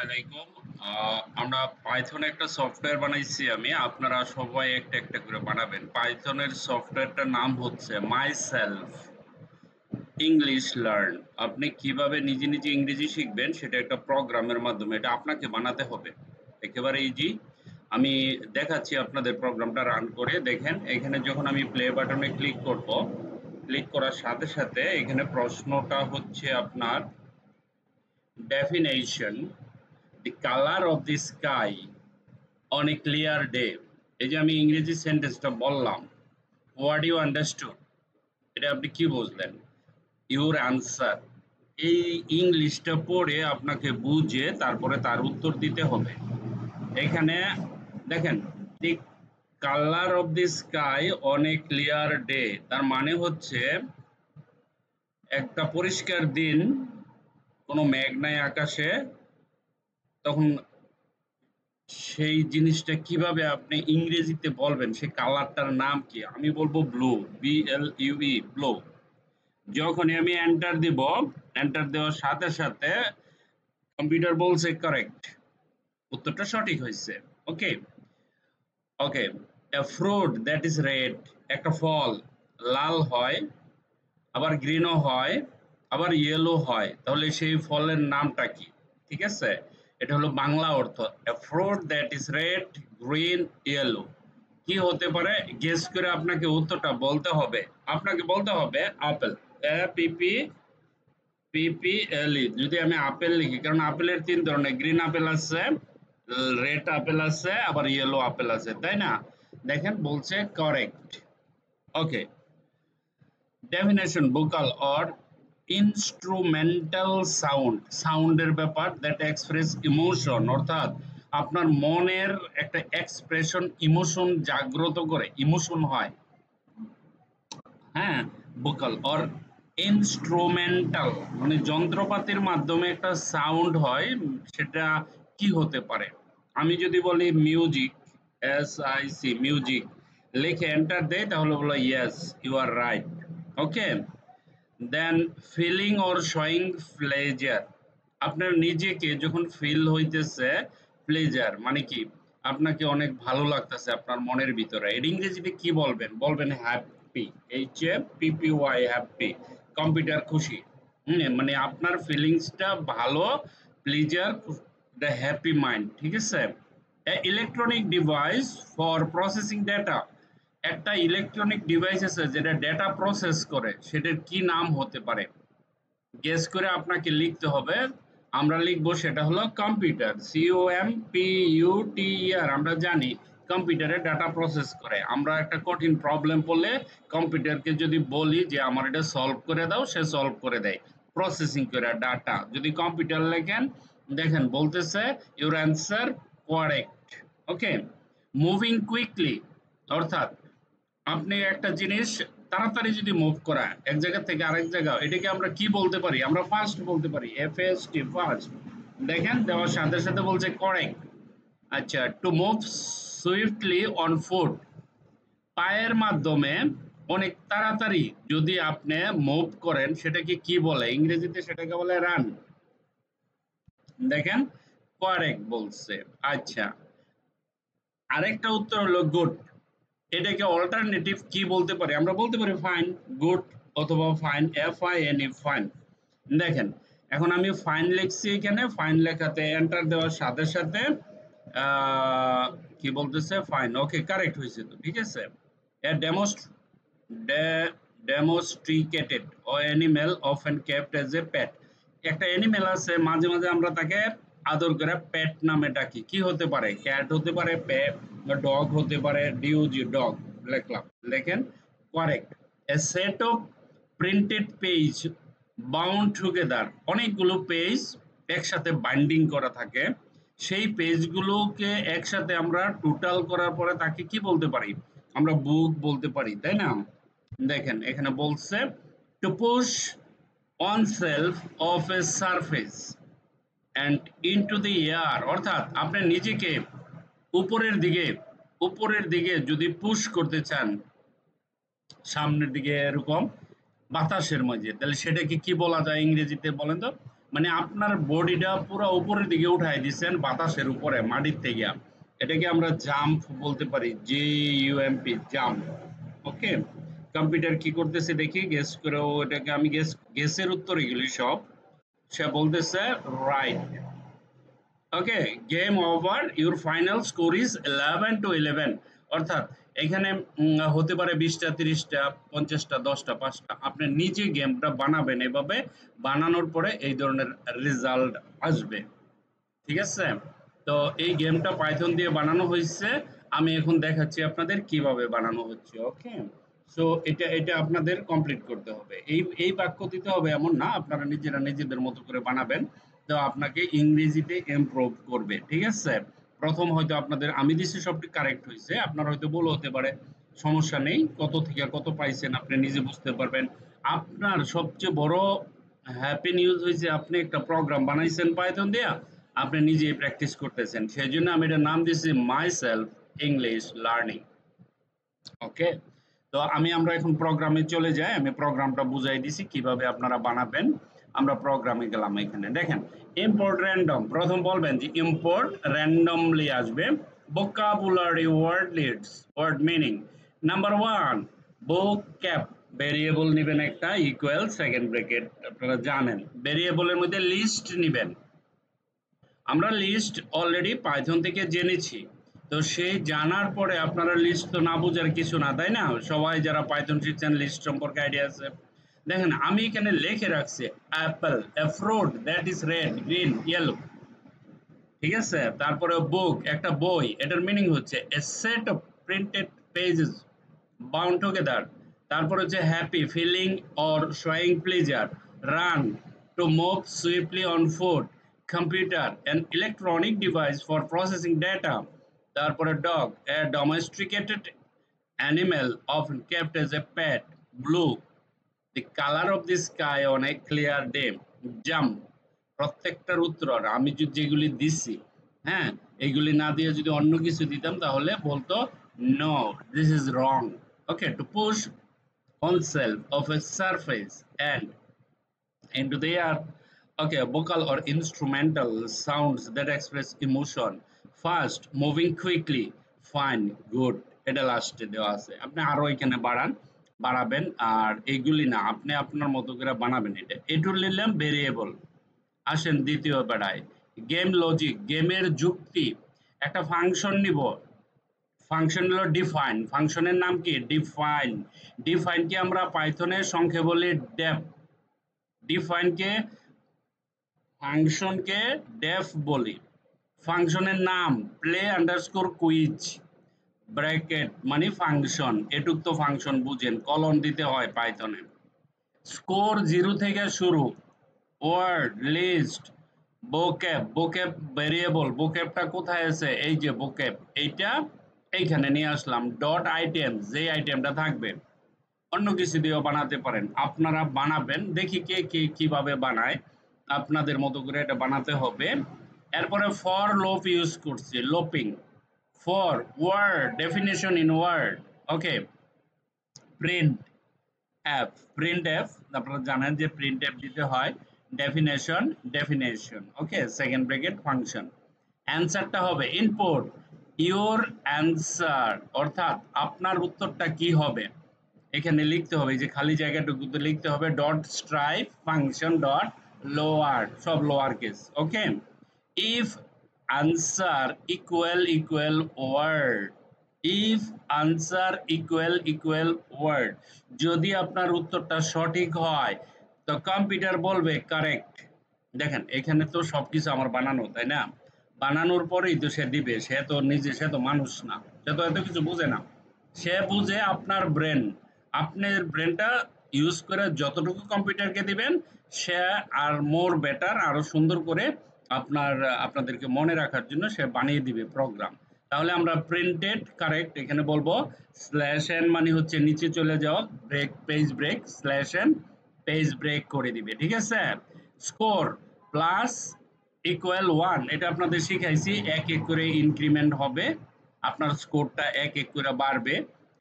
আলাইকুম। আমরা পাইথনে একটা সফটওয়্যার বানাইছি আমি। আপনারা সবাই একটা একটা করে বানাবেন। পাইথনের সফটওয়্যারটার নাম হচ্ছে মাইসেলফ ইংলিশ লার্ন। আপনি কিভাবে নিজে নিজে ইংরেজি শিখবেন সেটা একটা প্রোগ্রামের মাধ্যমে এটা আপনাকে বানাতে হবে। একেবারে ইজি। আমি দেখাচ্ছি আপনাদের প্রোগ্রামটা রান করে দেখেন। এখানে যখন আমি প্লে বাটনে ক্লিক করব, ক্লিক করার সাথে সাথে এখানে প্রশ্নটা হচ্ছে আপনার definition the color of the sky on a clear day. এই যে আমি ইংরেজি সেন্টেন্সটা বললাম, হোয়াট ইউ আন্ডারস্টুড, এটা আপনি কি বুঝলেন? ইউর অ্যান্সার, এই ইংলিশটা পড়ে আপনাকে বুঝে তারপরে তার উত্তর দিতে হবে। এখানে দেখেন, দি colour of the sky on a clear day, তার মানে হচ্ছে একটা পরিষ্কার দিন, কোনো মেঘ নাই আকাশে, তখন সেই জিনিসটা কিভাবে আপনি ইংরেজিতে বলবেন, সেই কালারটার নাম কি? আমি বলবো ব্লু, BLUE, ব্লু। যখনই আমি এন্টার দিব, এন্টার দেওয়ার সাথে সাথে কম্পিউটার বলছে কারেক্ট, উত্তরটা সঠিক হয়েছে। Okay, okay. A fruit that is red, একটা ফল লাল হয়, আবার গ্রিনও হয়, আবার ইয়েলো হয়, তাহলে সেই ফলের নামটা কি? ঠিক আছে, এটা হলো বাংলা অর্থ। এ fruit that is red, green, yellow. কি হতে পারে গেস করে আপনাকে উত্তরটা বলতে হবে। আপনাকে বলতে হবে আপেল, APPLE। যদি আমি আপেল লিখি, কারণ আপেলের তিন ধরনের, গ্রিন আপেল আছে, রেড আপেল আছে, আবার ইয়েলো আপেল আছে, তাই না? দেখেন বলছে correct. Okay, definition vocal or instrumental sound, সাউন্ডের ব্যাপার দ্যাট এক্সপ্রেস ইমোশন, অর্থাৎ আপনার মনের একটা এক্সপ্রেশন, ইমোশন জাগ্রত করে, ইমোশন হয়। হ্যাঁ, ভোকাল অর ইনস্ট্রুমেন্টাল মানে যন্ত্রপাতির মাধ্যমে একটা সাউন্ড হয়, সেটা কি হতে পারে? আমি যদি বলি মিউজিক, SIC, মিউজিক লিখে এন্টার দেই, তাহলে বলো yes, you are right. Okay, then feeling or showing pleasure, আপনার নিজেকে যখন ফিল হইতেছে, প্লেজার মানে কি? আপনাকে অনেক ভালো লাগতেছে আপনার মনের ভিতরে, এটা ইংরেজিতে কি বলবেন? বলবেন হ্যাপি, HAPPY, হ্যাপি। কম্পিউটার খুশি, মানে আপনার ফিলিংসটা ভালো, প্লেজার, দ্য হ্যাপি মাইন্ড। ঠিক আছে, electronic device for processing data, একটা ইলেকট্রনিক ডিভাইস আছে যেটা ডেটা প্রসেস করে, সেটার কি নাম হতে পারে? গেস করে আপনাকে লিখতে হবে। আমরা লিখবো সেটা হলো কম্পিউটার, COMPUTER। আমরা জানি কম্পিউটারে ডাটা প্রসেস করে। আমরা একটা কঠিন প্রবলেম পড়লে কম্পিউটারকে যদি বলি যে আমার এটা সলভ করে দাও, সে সলভ করে দেয় প্রসেসিং করে ডাটা। যদি কম্পিউটার লেখেন, দেখেন বলতেছে your answer correct. Okay, moving quickly, অর্থাৎ আপনি একটা জিনিস তাড়াতাড়ি যদি মুভ করা এক জায়গা থেকে আরেক জায়গা, এটাকে আমরা কি বলতে পারি? আমরা ফাস্ট বলতে পারি, FAST, ফাস্ট। দেখেন দেওয়ার সাথে সাথে বলছে কারেক্ট। আচ্ছা, two move swiftly on foot, পায়ের মাধ্যমে অনেক তাড়াতাড়ি যদি আপনি মুভ করেন, সেটাকে কি বলে ইংরেজিতে? সেটাকে বলে রান। দেখেন কারেক্ট বলছে। আচ্ছা, আরেকটা উত্তর হলো গুড, এটাকে অল্টারনেটিভ কি বলতে পারি? আমরা বলতে পারি ফাইন, গুড, অথবা ফাইন, FINE, ফাইন। দেখেন এখন আমি ফাইন লিখছি, এখানে ফাইন লেখাতে এন্টার দেওয়ার সাথে সাথে কি বলতেছে? ফাইন। ওকে, কারেক্ট হয়েছে তো, ঠিক আছে। ডেমোস্ট্রিকেটেড ও animal often kept as a pet, একটা অ্যানিমেল আছে মাঝে মাঝে আমরা তাকে আদর করে পেট নামে ডাকি, কি হতে পারে? ক্যাট হতে পারে, পেট, ডগ হতে পারে, ডিউজি, ডগ লিখলাম। দেখেন correct. A set of printed page bound together, অনেকগুলো পেজ একসাথে বাইন্ডিং করা থাকে, সেই পেজগুলোকে একসাথে আমরা টোটাল করার পরে তাকে কি বলতে পারি? আমরা বুক বলতে পারি, তাই না? দেখেন এখানে বলছে two push on self of A surface and into the air, অর্থাৎ আপনি নিজেকে উপরের দিকে, উপরের দিকে যদি পুশ করতে চান, সামনের দিকে এরকম বাতাসের মাঝে, তাহলে সেটাকে কি বলা যায় ইংরেজিতে? বলেন তো। মানে আপনার বডিটা পুরো উপরের দিকে উঠাই দিচ্ছেন বাতাসের উপরে মাটির থেকে। এটাকে আমরা জাম্প বলতে পারি, JUMP, জাম্প। ওকে, কম্পিউটার কি করতেছে দেখি, গেস করে। ও এটাকে আমি গেসের উত্তর এগুলি সব। সে বলতেছে right. Okay, game over, your final score is 11-11। অর্থাৎ এখানে হতে পারে 20টা, 30টা, 50টা, 10টা, 5টা। আপনি নিজে গেমটা বানাবেন, এভাবে বানানোর পরে এই ধরনের রেজাল্ট আসবে। ঠিক আছে? তো এই গেমটা পাইথন দিয়ে বানানো হয়েছে। আমি এখন দেখাচ্ছি আপনাদের কিভাবে বানানো হচ্ছে। ওকে, সো এটা এটা আপনাদের কমপ্লিট করতে হবে। এই বাক্য দিতে হবে এমন না, আপনারা নিজেরা নিজেদের মতো করে বানাবেন। তো আপনাকে ইংরেজিতে ইমপ্রুভ করবে। ঠিক আছে? প্রথম হয়তো আপনাদের আমি দিচ্ছি সবটি কারেক্ট হয়েছে, আপনার হয়তো ভুল হতে পারে। সমস্যা নেই, কত থেকে কত পাইছেন আপনি নিজে বুঝতে পারবেন। আপনার সবচেয়ে বড় হ্যাপি নিউজ হয়েছে, আপনি একটা প্রোগ্রাম বানাইছেন পাইথন দিয়া, আপনি নিজেই প্র্যাকটিস করতেছেন। সেই জন্য আমি এটার নাম দিয়েছি মাই সেলফ ইংলিশ লার্নিং। ওকে, তো আমরা এখন প্রোগ্রামে চলে যাই। আমি প্রোগ্রামটা বুঝাই দিছি কিভাবে আপনারা বানাবেন। আমরা প্রোগ্রামে গেলাম। এখানে দেখেন, ইম্পোর্ট র্যান্ডম। প্রথম বলবেন যে ইম্পোর্ট র্যান্ডমলি আসবে vocabulary word leads word meaning। Number 1, vocab, variable নেবেন একটা, ইকুয়াল সেকেন্ড ব্র্যাকেট। আপনারা জানেন ভেরিয়েবলের মধ্যে লিস্ট নেবেন। আমরা লিস্ট অলরেডি পাইথন থেকে জেনেছি। তো সেই জানার পরে আপনারা লিস্ট তো না বোঝার কিছু না, তাই না? সবাই যারা পাইথন শিখছেন লিস্ট সম্পর্কে আইডিয়া আছে। দেখেন আমি এখানে লিখে রাখছি apple, a fruit that is red, green, yellow. ঠিক আছে? তারপরে বুক, একটা বই, এটার মিনিং হচ্ছে a set of printed pages bound together. তারপর হচ্ছে happy, feeling or showing pleasure. Run, to move swiftly on foot. Computer, an electronic device for processing data। তারপরে dog, a domesticated animal often kept as a pet। Blue, the color of the sky on a clear day। Jump, প্রত্যেকটার উত্তর আমি যেগুলি দিচ্ছি, হ্যাঁ, এগুলি না দিয়ে যদি অন্য কিছু দিতাম তাহলে বলতো no, this is wrong. Okay, to push oneself of a surface and into the air। Okay, vocal or instrumental sounds that express emotion। Fast, moving quickly। Fine, good। এটা লাস্টে দেওয়া আছে, আপনি আরো এখানে বাড়াবেন। আর এইগুলি না, আপনি আপনার মতো করে বানাবেন। এটা নিলাম ভেরিয়েবল। আসেন দ্বিতীয় বেড়ায়, গেম লজিক, গেমের যুক্তি। একটা ফাংশন নিব, ফাংশন হলো ডিফাইন। ফাংশনের নাম কি? ডিফাইন। ডিফাইনকে আমরা পাইথনের সংক্ষেপে বলি ডেফ। ডিফাইনকে, ফাংশনকে ডেফ বলি। ফাংশনের নাম প্লে আন্ডারস্কোর কুইজ, ব্র্যাকেট মানে ফাংশন। এটুক তো ফাংশন বুঝেন, কলন দিতে হয় পাইথনে। স্কোর 0 থেকে শুরু। Word list, vocab, vocab variable. vocabটা কোথায় আছে? এই যে vocab, এইটা এইখানে নিয়ে আসলাম। ডট আইটেম, যে আইটেমটা থাকবে। অন্য কিছু দিয়েও বানাতে পারেন, আপনারা বানাবেন। দেখি কে কে কিভাবে বানায়, আপনাদের মতো করে এটা বানাতে হবে। এরপরে ফর লোপ ইউজ করছি, looping. For word, definition in word. Okay, print app, print app, আপনারা জানেন যে প্রিন্ট অ্যাপ দিতে হয়। Definition, definition. Okay, second bracket function. অ্যান্সারটা হবে ইনপুট ইওর অ্যান্সার, অর্থাৎ আপনার উত্তরটা কি হবে এখানে লিখতে হবে। যে খালি জায়গাটুকুতে লিখতে হবে dot strip function dot lower, সব lower case. Okay, if answer equal word, if answer equal word, যদি আপনার উত্তরটা সঠিক হয় তো কম্পিউটার বলবে কারেক্ট। দেখেন এখানে তো সবকিছু আমার বানানো, তাই না? বানানোর পরেই তো সে দিবে, সে তো মানুষ না, সে তো এত কিছু বুঝে না। সে বুঝে আপনার ব্রেন। আপনার ব্রেনটা ইউজ করে যতটুকু কম্পিউটারকে দিবেন, সে আর মোর বেটার, আরো সুন্দর করে আপনাদেরকে মনে রাখার জন্য সে বানিয়ে দিবে প্রোগ্রাম। তাহলে আমরা প্রিন্টেড কারেক্ট এখানে বলবো। স্ল্যাশ এন মানে হচ্ছে নিচে চলে যাওয়া, break, page break, slash N page break করে দিবে। ঠিক আছে? স্কোর প্লাস ইকুয়াল 1, এটা আপনাদের শিখাইছি। এক এক করে ইনক্রিমেন্ট হবে, আপনার স্কোরটা এক এক করে বাড়বে।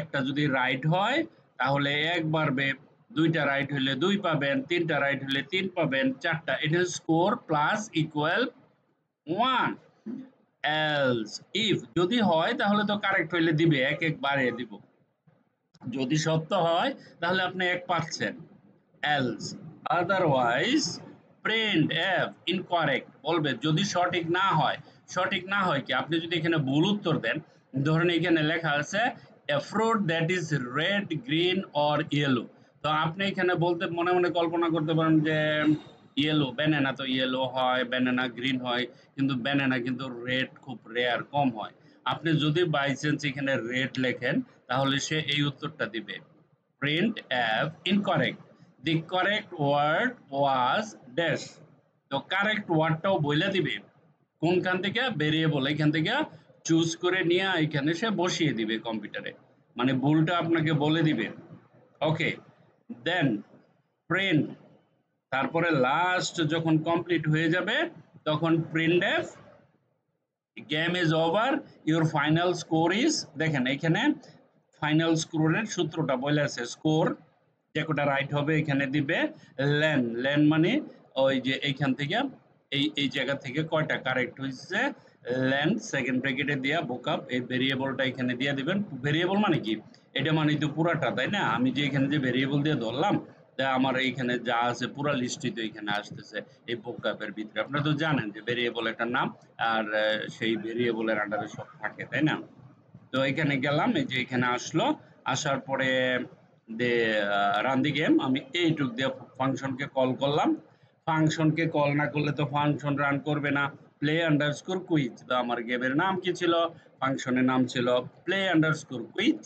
একটা যদি রাইট হয় তাহলে 1 বাড়বে, দুইটা রাইট হলে 2 পাবেন, তিনটা রাইট হলে 3 পাবেন, চারটা, এটা score plus equal 1। Else if যদি হয় তাহলে তো কারেক্ট হইলে দিবে, এক এক বাড়িয়ে দিব। যদি সত্য হয় তাহলে আপনি 1 পাচ্ছেন। Else otherwise print F incorrect বলবে। যদি সঠিক না হয়, সঠিক না হয় কি আপনি যদি এখানে ভুল উত্তর দেন, ধরেন এখানে লেখা আছে এ fruit that is red, green or yellow. তো আপনি এখানে বলতে মনে মনে কল্পনা করতে পারেন যে ইয়েলো, ব্যানানা তো ইয়েলো হয়, ব্যানানা গ্রিন হয়, কিন্তু ব্যানানা কিন্তু রেড খুব রেয়ার, কম হয়। আপনি যদি বাই চান্স এখানে রেড লেখেন তাহলে সে এই উত্তরটা দিবে। Print F incorrect, the correct word was dash. তো কারেক্ট ওয়ার্ডটাও বইলে দিবে কোনখান থেকে, ভেরিয়েবল এখান থেকে চুজ করে নিয়ে এখানে সে বসিয়ে দিবে কম্পিউটারে, মানে ভুলটা আপনাকে বলে দিবে। ওকে, দেন প্রিন্ট, তারপরে লাস্ট যখন কমপ্লিট হয়ে যাবে তখন print F game is over, your final score is, দেখেন এখানে ফাইনাল স্কোরের সূত্রটা বলে আছে। স্কোর যে কটা রাইট হবে এখানে দিবে, লেন, লেন মানে ওই যে এইখান থেকে এই জায়গা থেকে কয়টা কারেক্ট হয়েছে, লেন সেকেন্ড ব্র্যাকেটে দিয়া বুকআপ, এই ভেরিয়েবলটা এখানে দিয়ে দিবেন। ভেরিয়েবল মানে কি, এটা মানে তো পুরাটা, তাই না? আমি যে এখানে যে ভেরিয়েবল দিয়ে ধরলাম, তা আমার এইখানে যা আছে পুরা লিস্টই তো এখানে আসতেছে এই বুকআপের ভিতরে। আপনারা তো জানেন যে ভেরিয়েবল একটা নাম, আর সেই ভেরিয়েবলের আন্ডারে সব থাকে, তাই না? তো এখানে গেলাম, এই যে এখানে আসলো, আসার পরে দে রান দি গেম, আমি এইটুক দিয়ে ফাংশনকে কল করলাম। ফাংশনকে কল না করলে তো ফাংশন রান করবে না। প্লে আন্ডারস্কোর কুইজ, তো আমার গেমের নাম কি ছিল, ফাংশনের নাম ছিল play underscore quiz,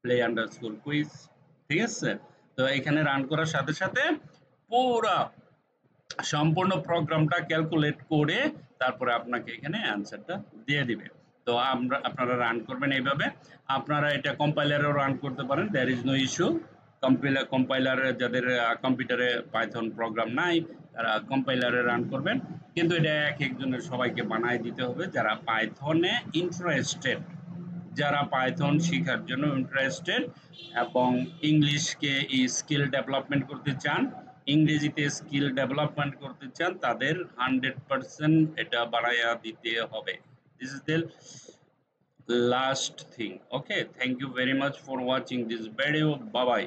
play underscore quiz, ঠিক আছে? তো এখানে রান করার সাথে সাথে পুরা সম্পূর্ণ প্রোগ্রামটা ক্যালকুলেট করে তারপরে আপনাকে এখানে অ্যান্সারটা দিয়ে দিবে। তো আপনারা রান করবেন এইভাবে। আপনারা এটা কম্পাইলারেও রান করতে পারেন, দ্যার ইজ নো ইস্যু। কম্পাইলারে যাদের কম্পিউটারে পাইথন প্রোগ্রাম নাই তারা কম্পাইলারে রান করবেন, কিন্তু এটা এক একজনের সবাইকে বানায় দিতে হবে যারা পাইথনে ইন্টারেস্টেড, যারা পাইথন শেখার জন্য ইন্টারেস্টেড এবং ইংলিশকে স্কিল ডেভেলপমেন্ট করতে চান, ইংরেজিতে স্কিল ডেভেলপমেন্ট করতে চান, তাদের 100% এটা বানাইয়া দিতে হবে। This is the last thing. Okay, thank you very much for watching this video. Bye by.